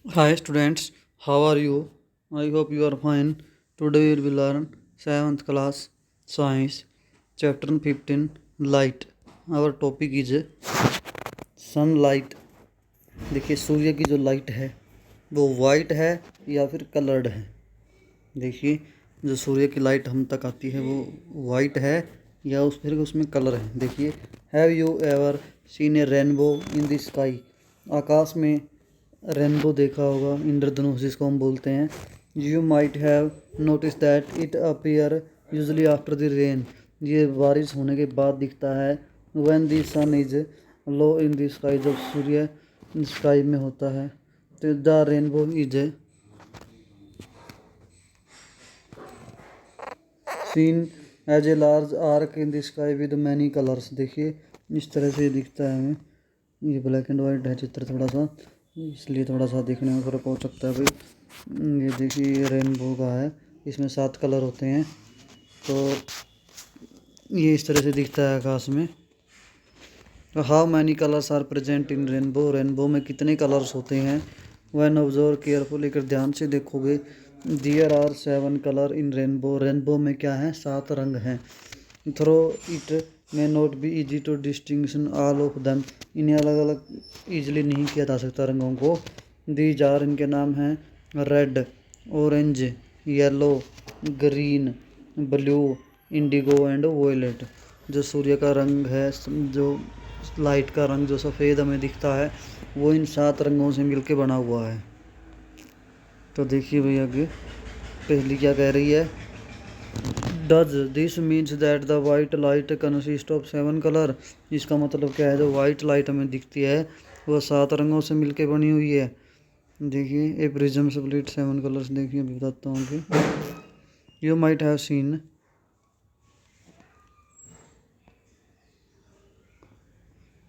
Hi students, how are you? I hope you are fine. Today we will learn 7th class science chapter 15 light. Our topic is sunlight. देखिए सूर्य की जो light है वो white है या फिर coloured है। देखिए जो सूर्य की लाइट हम तक आती है वो वाइट है या उसमें कलर है। देखिए have you ever seen a rainbow in the sky. आकाश में रेनबो देखा होगा, इंद्रधनुष जिसको हम बोलते हैं। You might have notice that it appear usually after the rain. ये बारिश होने के बाद दिखता है। When the sun is low in the sky, जब सूर्य स्काई में होता है। तो the rainbow is seen as a large arc in the sky with many colours. देखिए इस तरह से दिखता है हमें। ये ब्लैक एंड वाइट है चित्र थोड़ा सा, इसलिए थोड़ा सा देखने में फ़र्क हो सकता है भाई। ये देखिए ये रेनबो का है, इसमें 7 कलर होते हैं। तो ये इस तरह से दिखता है आकाश में। How many colours are present in rainbow. Rainbow में कितने कलर्स होते हैं। व्हेन ऑब्जर्व केयरफुल, अगर ध्यान से देखोगे। There are 7 colour in rainbow. Rainbow में क्या है, 7 रंग हैं। Though it may not be easy to distinguish all of them. इन्हें अलग अलग ईजिली नहीं किया जा सकता रंगों को। दीज आर, इनके नाम हैं red, orange, yellow, green, blue, indigo and violet. जो सूर्य का रंग है, जो लाइट का रंग जो सफ़ेद हमें दिखता है, वो इन 7 रंगों से मिलके बना हुआ है। तो देखिए भैया आगे पहली क्या कह रही है। Does this means that the white light consist of 7 colour. इसका मतलब क्या है, जो वाइट लाइट हमें दिखती है वह 7 रंगों से मिलके बनी हुई है। देखिए ए प्रिज्म स्प्लिट 7 कलर्स। देखिए अभी बताता हूँ कि you might have seen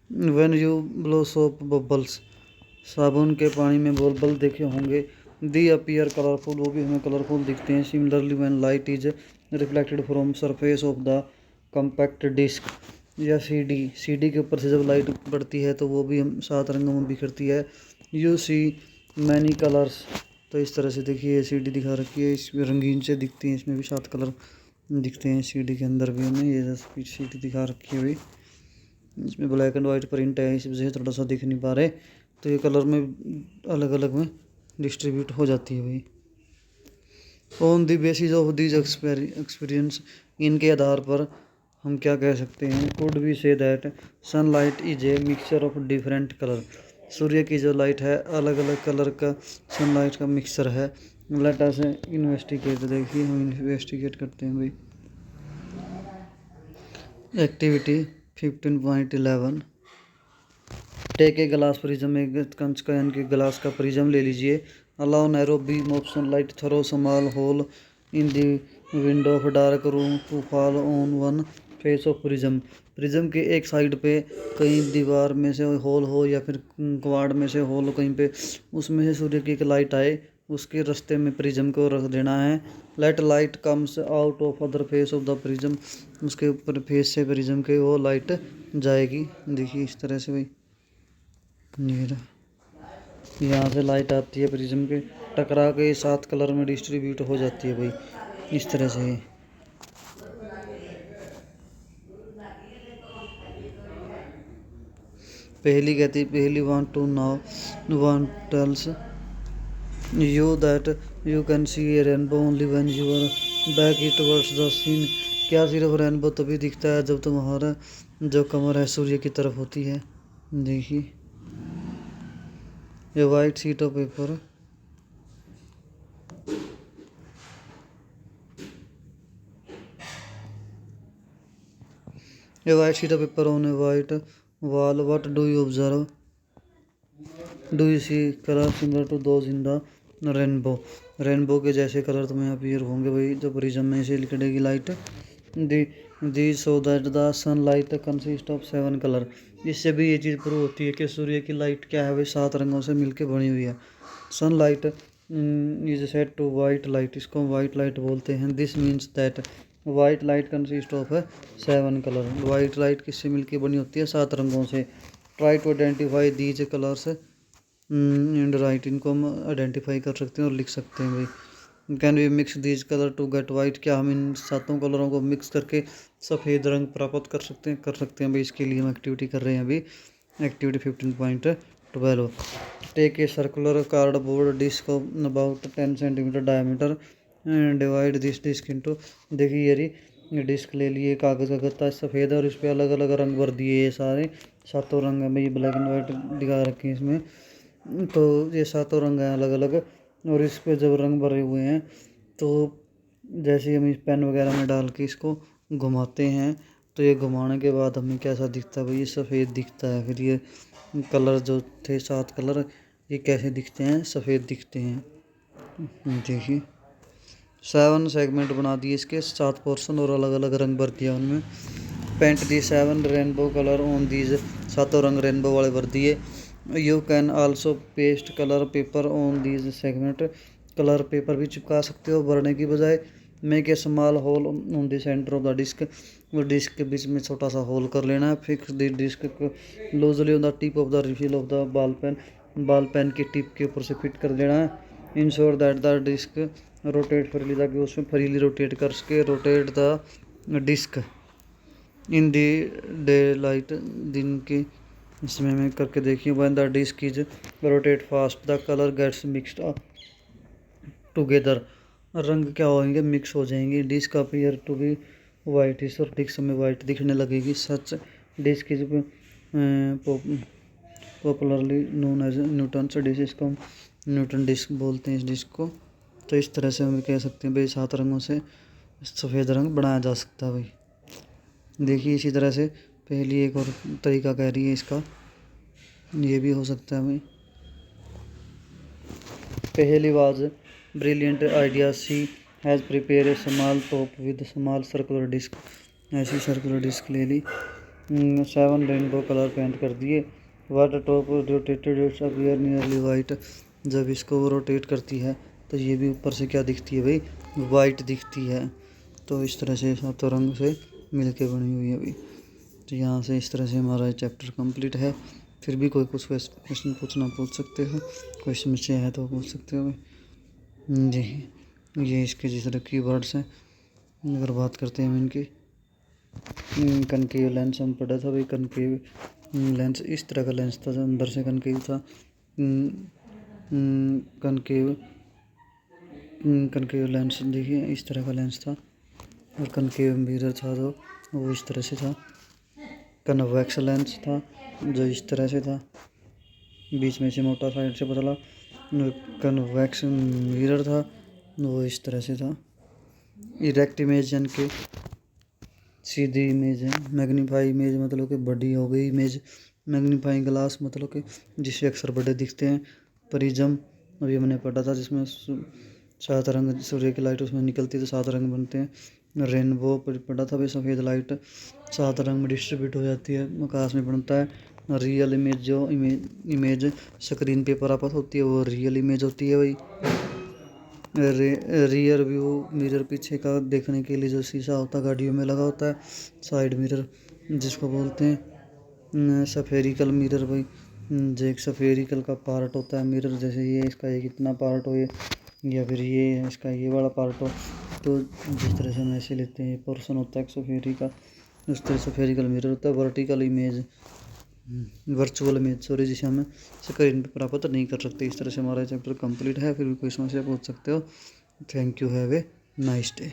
when you blow soap bubbles. साबुन के पानी में बबल देखे होंगे। दी अपीयर कलरफुल, वो भी हमें कलरफुल दिखते हैं। Similarly when light is reflected from surface of the compact disc या सीडी के ऊपर से जब लाइट पड़ती है तो वो भी हम 7 रंगों में बिखरती है। You see many colours. तो इस तरह से देखिए सीडी दिखा रखी है, इसमें रंगीन से दिखती है, इसमें भी 7 कलर दिखते हैं। सीडी के अंदर भी हमें ये सीडी दिखा रखी है भाई। इसमें ब्लैक एंड वाइट प्रिंट है, इस वजह से थोड़ा सा दिख नहीं पा रहे। तो ये कलर में अलग अलग में डिस्ट्रीब्यूट हो जाती है भाई। On the basis of this experience, इनके आधार पर हम क्या कह सकते हैं। Could be say that sunlight is a mixture of different colour. सूर्य की जो लाइट है अलग अलग कलर का सनलाइट का मिक्सचर है। Let us investigate. देखिए हम इन्वेस्टिगेट करते हैं भाई। Activity 15.11। Take a glass prism. एक कंच का यानी कि ग्लास का प्रिज्म ले लीजिए। Allow narrow beam of sunlight through small hole in the window of dark room to fall on one face of prism. Prism के एक साइड पे कहीं दीवार में से होल हो या फिर कवाड़ में से होल हो कहीं पे, उसमें से सूर्य की एक लाइट आए, उसके रास्ते में प्रिज्म को रख देना है। Let light comes out of other face of the prism. उसके ऊपर फेस से प्रिज्म के वो लाइट जाएगी। देखिए इस तरह से भाई, ये यहाँ से लाइट आती है प्रिज्म के, टकरा के 7 कलर में डिस्ट्रीब्यूट हो जाती है भाई इस तरह से। पहली कहती, Paheli want to now want tells you that you can see a rainbow only when you are back it towards the scene. क्या सिर्फ रेनबो तभी दिखता है जब तुम्हारा जो कमर है सूर्य की तरफ होती है। देखिए ये white sheet of paper, a white sheet of paper on a white wall. What do you observe? Do you see color similar to those in the rainbow? Rainbow के जैसे कलर तुम्हें अपीयर होंगे भाई जब प्रिज्म में से निकलेगी light. The so that the sun light consist of 7 colour. इससे भी ये चीज़ प्रूव होती है कि सूर्य की लाइट क्या है, वे 7 रंगों से मिलकर बनी हुई है। Sun light is set to white light. इसको वाइट लाइट बोलते हैं। This means that white light consist of 7 colour. White light किससे मिलके बनी होती है, 7 रंगों से। Try to identify these colours. And right, इनको हम आइडेंटिफाई कर सकते हैं और लिख सकते हैं भाई। Can we mix these colour to get white, क्या हम इन सातों कलरों को मिक्स करके सफ़ेद रंग प्राप्त कर सकते हैं भाई। इसके लिए हम एक्टिविटी कर रहे हैं अभी, activity 15.12। Take a circular cardboard disc about 10 centimetre diameter and divide this disc into, देखिए ये रही डिस्क ले लिए, कागज़ का गत्ता सफ़ेद और इस पर अलग अलग रंग भर दिए। ये सारे सातों रंग हैं भाई, ब्लैक एंड वाइट दिखा रखे हैं इसमें। तो ये सातों रंग हैं अलग अलग, और इस पर जब रंग भरे हुए हैं तो जैसे हम इस पेन वगैरह में डाल के इसको घुमाते हैं तो ये घुमाने के बाद हमें कैसा दिखता है भाई, ये सफ़ेद दिखता है। फिर ये कलर जो थे 7 कलर, ये कैसे दिखते हैं, सफ़ेद दिखते हैं। देखिए 7 सेगमेंट बना दिए इसके, 7 पोर्शन और अलग अलग रंग भर दिया उनमें। Paint the 7 rainbow colour on these, सातों रंग रेनबो वाले भर दिए। You can also paste colour paper on these segment, colour paper भी चिपका सकते हो भरने की बजाय। Make a small hole on the centre of the disc, वो डिस्क के बीच में छोटा सा होल कर लेना है। Fix the disc loosely on the tip of the refill of the ball pen, ball pen की टिप के ऊपर से फिट कर देना है। Ensure that the disc rotate freely, ताकि उसमें फ्रीली रोटेट कर सके। Rotate the disc in the day light, दिन के इसमें में करके देखिए। When the disc is rotate fast the colour gets mixed together, रंग क्या होंगे, मिक्स हो जाएंगे। Disc appear to be white, इस और डिस्क में वाइट दिखने लगेगी। Such disc is popularly known as Newton's disc, इसको हम न्यूटन डिस्क बोलते हैं इस डिस्क को। तो इस तरह से हम कह सकते हैं भाई 7 रंगों से सफ़ेद रंग बनाया जा सकता है भाई। देखिए इसी तरह से पहली एक और तरीका कह रही है इसका, ये भी हो सकता है भाई। Paheli was brilliant idea, she has prepare a small top with small circular disc, ऐसी सर्कुलर डिस्क ले ली। 7 रेनबो कलर पेंट कर दिए। Water top rotated its appear nearly white, जब इसको वो रोटेट करती है तो ये भी ऊपर से क्या दिखती है भाई, वाइट दिखती है। तो इस तरह से सातों रंग से मिलके बनी हुई है भाई। तो यहाँ से इस तरह से हमारा चैप्टर कंप्लीट है। फिर भी कोई कुछ क्वेश्चन पूछ सकते हो, कोई समस्या है तो पूछ सकते हो भाई जी। ये इसके जिस तरह कीवर्ड्स हैं, अगर बात करते हैं हम इनकी, कनकेव लेंस हम पढ़ा था भाई। कनकेव लेंस इस तरह का लेंस था, अंदर से कनकेव था। कनकेव लेंस देखिए इस तरह का लेंस था, और कनकेव मिरर था जो वो इस तरह से था। कन्वेक्स लेंस था जो इस तरह से था, बीच में से मोटा साइड से पतला। कन्वेक्स मिरर था वो इस तरह से था। इरेक्ट इमेज यानी कि सीधी इमेज है। मैग्नीफाई इमेज मतलब कि बड़ी हो गई इमेज। मैग्नीफाइंग ग्लास मतलब कि जिससे अक्सर बड़े दिखते हैं। प्रिज्म अभी हमने पढ़ा था, जिसमें 7 रंग सूर्य की लाइट उसमें निकलती है तो 7 रंग बनते हैं। रेनबो पढ़ा था भाई, सफ़ेद लाइट 7 रंग में डिस्ट्रीब्यूट हो जाती है, आकाश में बनता है। रियल इमेज जो इमेज स्क्रीन पे प्राप्त होती है वो रियल इमेज होती है भाई। रियर व्यू मिरर, पीछे का देखने के लिए जो शीशा होता है गाड़ियों में लगा होता है, साइड मिरर जिसको बोलते हैं। सफेरिकल मिरर भाई, जो एक सफेरिकल का पार्ट होता है मिरर, जैसे ये इसका एक इतना पार्ट हो, ये या फिर ये इसका ये वाला पार्ट हो, तो जिस तरह से हम ऐसे लेते हैं पोर्शन होता है एक सफेरी का, उस तरह सफेरिकल मिरर होता है। Vertical image, virtual image sorry, जिसे हम स्क्रीन पर प्राप्त नहीं कर सकते। इस तरह से हमारा चैप्टर कंप्लीट है। फिर भी कोई समस्या पूछ सकते हो। Thank you, have a nice day.